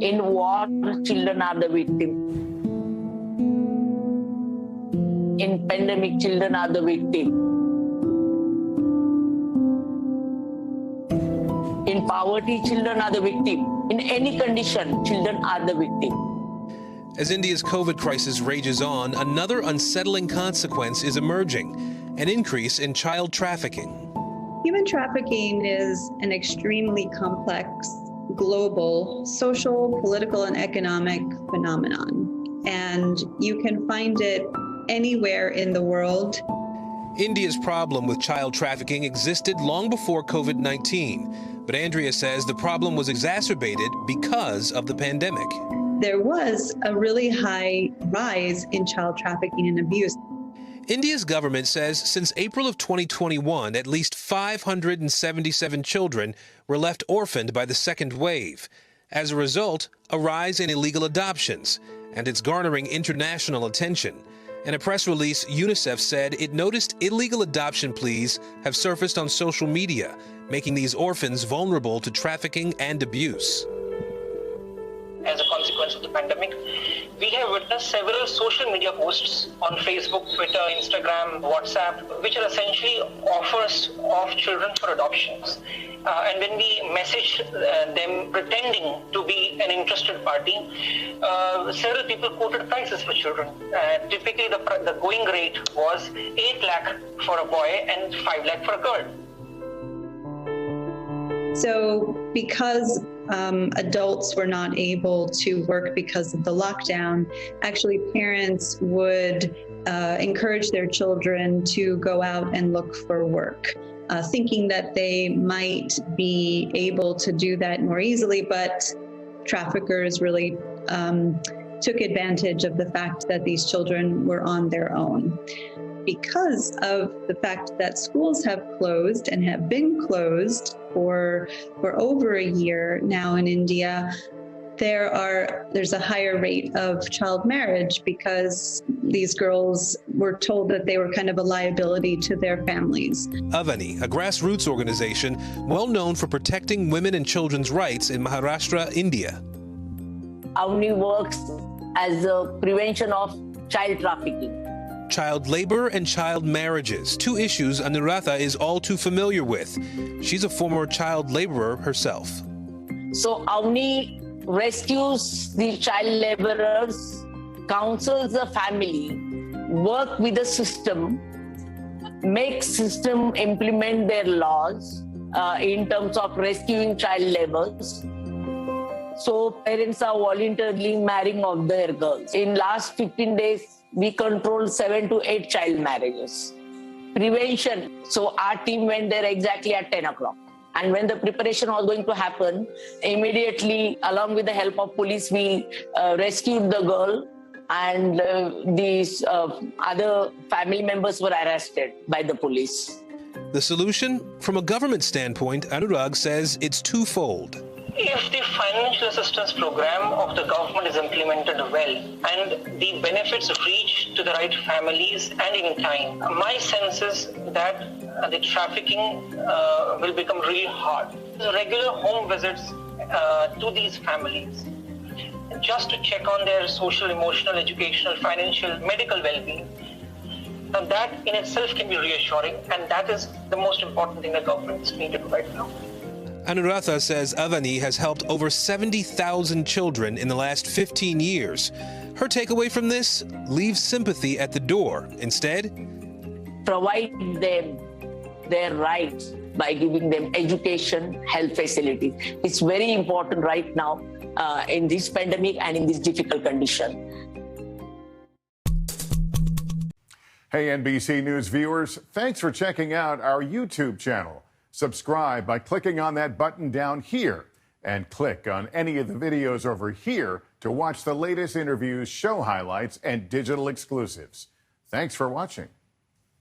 In war, children are the victim. In pandemic, children are the victim. In poverty, children are the victim. In any condition, children are the victim. As India's COVID crisis rages on, another unsettling consequence is emerging: an increase in child trafficking. Human trafficking is an extremely complex, global, social, political, and economic phenomenon, and you can find it anywhere in the world. India's problem with child trafficking existed long before COVID-19, but Andrea says the problem was exacerbated because of the pandemic. There was a really high rise in child trafficking and abuse. India's government says since April of 2021, at least 577 children were left orphaned by the second wave. As a result, a rise in illegal adoptions, and it's garnering international attention. In a press release, UNICEF said it noticed illegal adoption pleas have surfaced on social media, making these orphans vulnerable to trafficking and abuse. As a consequence of the pandemic, we have witnessed several social media posts on Facebook, Twitter, Instagram, WhatsApp, which are essentially offers of children for adoptions. And when we message them pretending to be an interested party, several people quoted prices for children. Typically, the going rate was 8 lakh for a boy and 5 lakh for a girl. So because adults were not able to work because of the lockdown, actually parents would encourage their children to go out and look for work, thinking that they might be able to do that more easily, but traffickers really took advantage of the fact that these children were on their own. Because of the fact that schools have closed and have been closed for over a year now in India, there's a higher rate of child marriage because these girls were told that they were kind of a liability to their families. Avani, a grassroots organization well known for protecting women and children's rights in Maharashtra, India. Avani works as a prevention of child trafficking. Child labor and child marriages, two issues Anuradha is all too familiar with. She's a former child laborer herself. So Avani rescues the child laborers, counsels the family, work with the system, make system implement their laws in terms of rescuing child laborers. So parents are voluntarily marrying off their girls. In last 15 days, we controlled 7 to 8 child marriages. Prevention. So our team went there exactly at 10 o'clock. And when the preparation was going to happen, immediately, along with the help of police, we rescued the girl, and these other family members were arrested by the police. The solution? From a government standpoint, Anurag says it's twofold. If the financial assistance program of the government is implemented well and the benefits reach to the right families and in time, my sense is that the trafficking will become really hard. Regular home visits to these families, just to check on their social, emotional, educational, financial, medical well-being, and that in itself can be reassuring, and that is the most important thing the government is needed right now. Anuradha says Avani has helped over 70,000 children in the last 15 years. Her takeaway from this? Leave sympathy at the door. Instead, provide them their rights by giving them education, health facilities. It's very important right now in this pandemic and in this difficult condition. Hey, NBC News viewers, thanks for checking out our YouTube channel. Subscribe by clicking on that button down here and click on any of the videos over here to watch the latest interviews, show highlights, and digital exclusives. Thanks for watching.